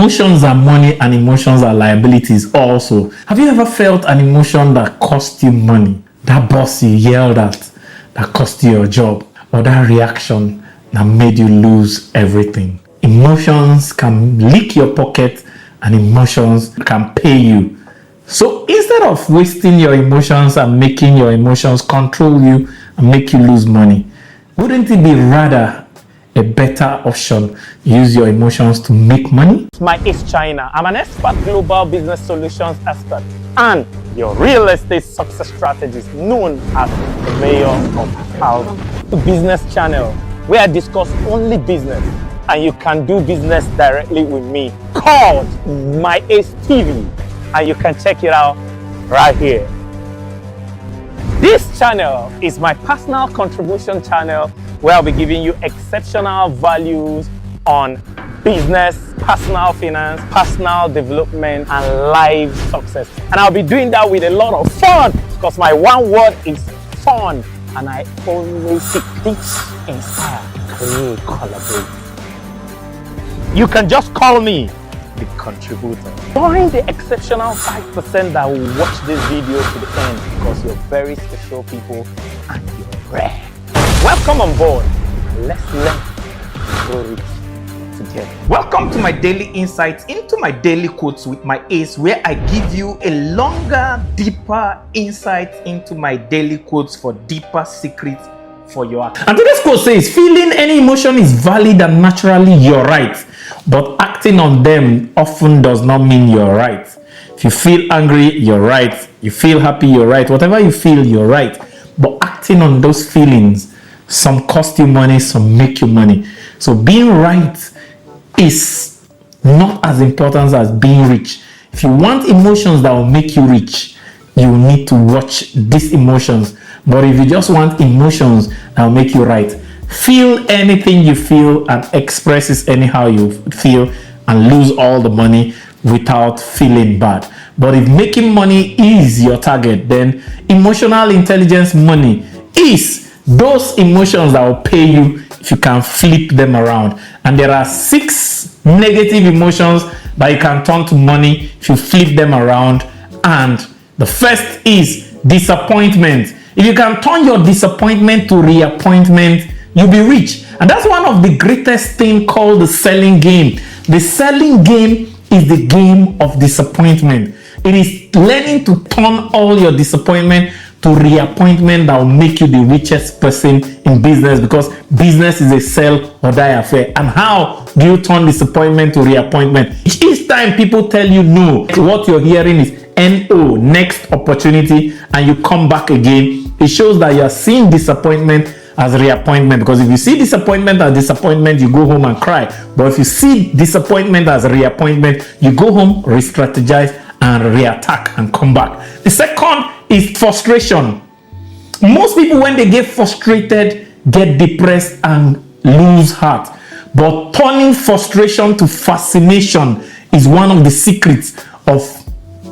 emotions are money and emotions are liabilities also. Have you ever felt an emotion that cost you money? That boss you yelled at, that cost you your job, or that reaction that made you lose everything? Emotions can lick your pocket and emotions can pay you. So instead of wasting your emotions and making your emotions control you and make you lose money, wouldn't it be rather a better option? Use your emotions to make money? My acechina. I'm an expert global business solutions expert and your real estate success strategist known as the mayor of House Business Channel, where I discuss only business and you can do business directly with me, called My acetv, and you can check it out right here. This channel is my personal contribution channel where I'll be giving you exceptional values on business, personal finance, personal development, and life success. And I'll be doing that with a lot of fun because my one word is fun. And I always seek, teach, inspire, create, collaborate. You can just call me the contributor. Join the exceptional 5% that will watch this video to the end because you're very special people and you're rare. Welcome on board. Let's learn to grow rich together. Welcome to my daily insights into my daily quotes with my ace, where I give you a longer, deeper insight into my daily quotes for deeper secrets for your act. And today's quote says, feeling any emotion is valid and naturally you're right, but acting on them often does not mean you're right. If you feel angry, you're right. You feel happy, you're right. Whatever you feel, you're right. But acting on those feelings, some cost you money, some make you money. So being right is not as important as being rich. If you want emotions that will make you rich, you need to watch these emotions. But if you just want emotions that will make you right, feel anything you feel and express it anyhow you feel and lose all the money without feeling bad. But if making money is your target, then emotional intelligence money is those emotions that will pay you if you can flip them around. And there are 6 negative emotions that you can turn to money if you flip them around. And the first is disappointment. If you can turn your disappointment to reappointment, you'll be rich. And that's one of the greatest things called the selling game. The selling game is the game of disappointment. It is learning to turn all your disappointment to reappointment that will make you the richest person in business, because business is a sell or die affair. And how do you turn disappointment to reappointment? Each time people tell you no, what you're hearing is NO, next opportunity, and you come back again. It shows that you're seeing disappointment as reappointment, because if you see disappointment as disappointment, you go home and cry. But if you see disappointment as reappointment, you go home, re-strategize, and reattack and come back. The second is frustration. Most people, when they get frustrated, get depressed and lose heart. But turning frustration to fascination is one of the secrets of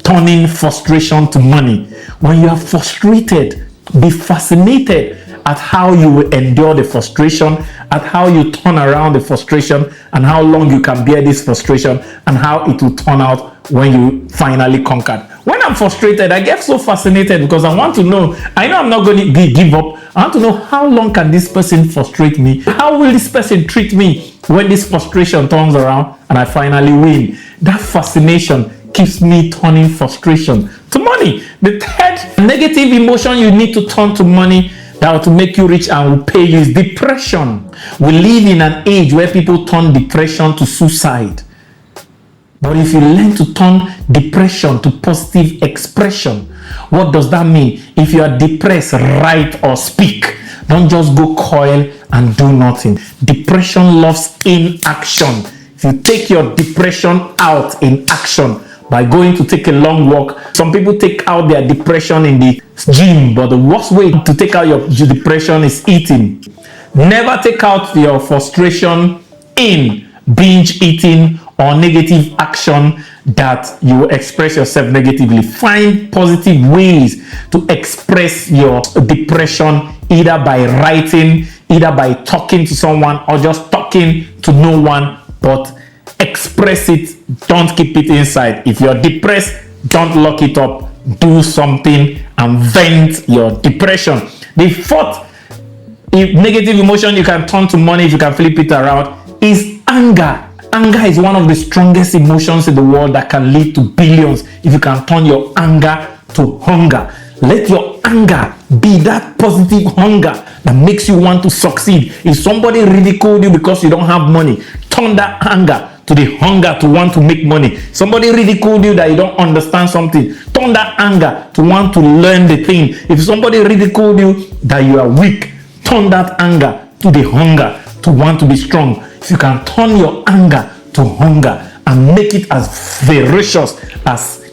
turning frustration to money. When you are frustrated, be fascinated at how you will endure the frustration, at how you turn around the frustration, and how long you can bear this frustration, and how it will turn out when you finally conquered. When I'm frustrated, I get so fascinated because I want to know. I know I'm not going to give up. I want to know, how long can this person frustrate me? How will this person treat me when this frustration turns around and I finally win? That fascination keeps me turning frustration to money. The third negative emotion you need to turn to money that will make you rich and will pay you is depression. We live in an age where people turn depression to suicide. But if you learn to turn depression to positive expression, what does that mean? If you are depressed, write or speak. Don't just go coil and do nothing. Depression loves inaction. If you take your depression out in action by going to take a long walk, some people take out their depression in the gym, but the worst way to take out your depression is eating. Never take out your frustration in binge eating or negative action that you will express yourself negatively. Find positive ways to express your depression, either by writing, either by talking to someone, or just talking to no one, but express it. Don't keep it inside. If you're depressed, don't lock it up. Do something and vent your depression. The fourth negative emotion you can turn to money, if you can flip it around, is anger. Anger is one of the strongest emotions in the world that can lead to billions if you can turn your anger to hunger. Let your anger be that positive hunger that makes you want to succeed. If somebody ridiculed you because you don't have money, turn that anger to the hunger to want to make money. Somebody ridiculed you that you don't understand something, turn that anger to want to learn the thing. If somebody ridiculed you that you are weak, turn that anger to the hunger to want to be strong. If you can turn your anger to hunger and make it as ferocious, as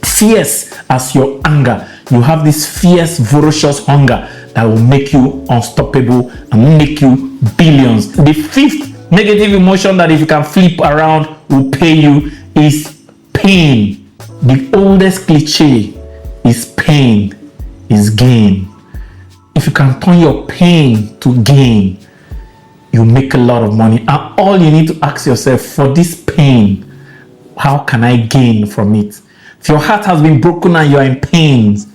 fierce as your anger, you have this fierce, ferocious hunger that will make you unstoppable and make you billions. The fifth negative emotion that if you can flip around will pay you is pain. The oldest cliche is pain is gain. If you can turn your pain to gain, you make a lot of money. And all you need to ask yourself, for this pain, how can I gain from it? If your heart has been broken and you are in pains,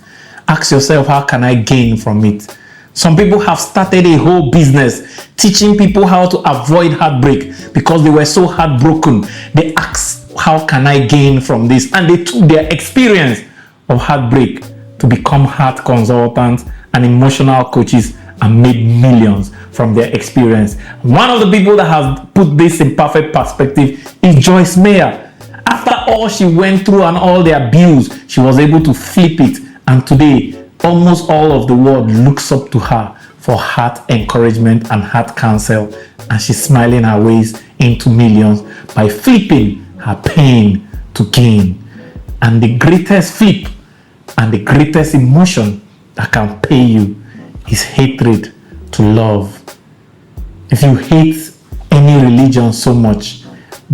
ask yourself, how can I gain from it? Some people have started a whole business teaching people how to avoid heartbreak because they were so heartbroken. They asked, how can I gain from this? And they took their experience of heartbreak to become heart consultants and emotional coaches and made millions from their experience. One of the people that has put this in perfect perspective is Joyce Meyer. After all she went through and all the abuse, she was able to flip it. And today, almost all of the world looks up to her for heart encouragement and heart counsel. And she's smiling her ways into millions by flipping her pain to gain. And the greatest flip and the greatest emotion that can pay you is hatred to love. If you hate any religion so much,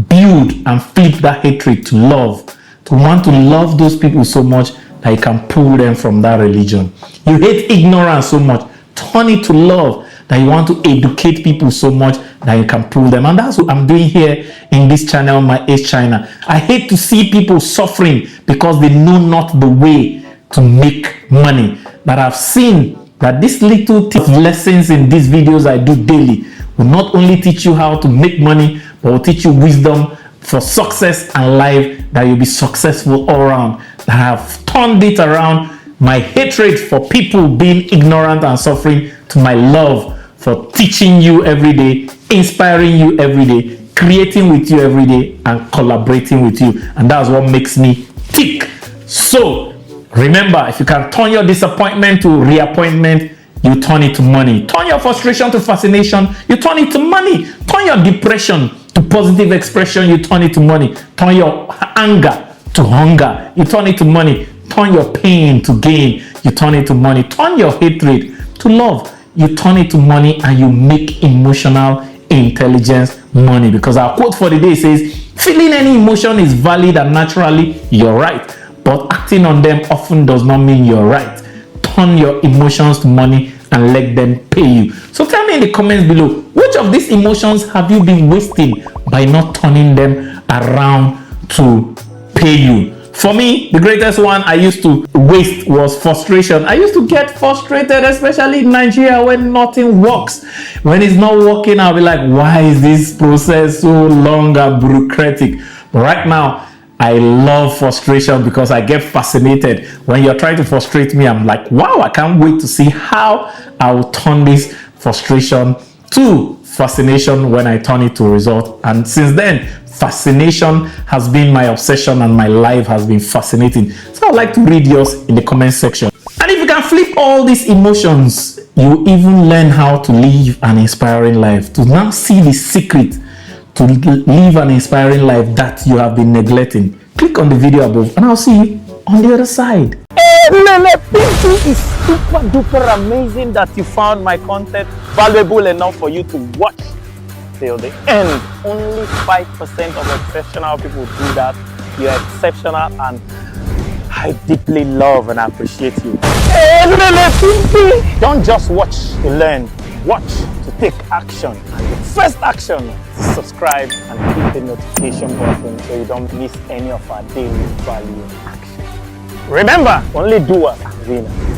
build and flip that hatred to love, to want to love those people so much that you can pull them from that religion. You hate ignorance so much, turn it to love, that you want to educate people so much that you can pull them. And that's what I'm doing here in this channel, my acechina. I hate to see people suffering because they know not the way to make money. But I've seen that these little lessons in these videos I do daily will not only teach you how to make money, but will teach you wisdom for success and life, that you'll be successful all around. That I have turned it around, my hatred for people being ignorant and suffering, to my love for teaching you every day, inspiring you every day, creating with you every day, and collaborating with you. And that's what makes me tick. So remember, if you can turn your disappointment to reappointment, you turn it to money. Turn your frustration to fascination, you turn it to money. Turn your depression to positive expression, you turn it to money. Turn your anger to hunger, you turn it to money. Turn your pain to gain, you turn it to money. Turn your hatred to love, you turn it to money, and you make emotional intelligence money. Because our quote for the day says, feeling any emotion is valid and naturally you're right, but acting on them often does not mean you're right. Turn your emotions to money and let them pay you. So tell me in the comments below, which of these emotions have you been wasting by not turning them around to pay you? For me, the greatest one I used to waste was frustration. I used to get frustrated, especially in Nigeria, when nothing works. When it's not working, I'll be like, why is this process so long and bureaucratic? But right now, I love frustration because I get fascinated. When you're trying to frustrate me, I'm like, wow, I can't wait to see how I will turn this frustration to fascination when I turn it to result. And since then, fascination has been my obsession and my life has been fascinating. So I'd like to read yours in the comment section. And if you can flip all these emotions, you even learn how to live an inspiring life, to now see the secret to live an inspiring life that you have been neglecting. Click on the video above and I'll see you on the other side. Hey, Lele, this is super duper amazing that you found my content valuable enough for you to watch till the end. Only 5% of exceptional people do that. You're exceptional and I deeply love and appreciate you. Hey, Lele, don't just watch to learn, watch to take action. And the first action is subscribe and hit the notification button so you don't miss any of our daily value action. Remember, only doers are winners.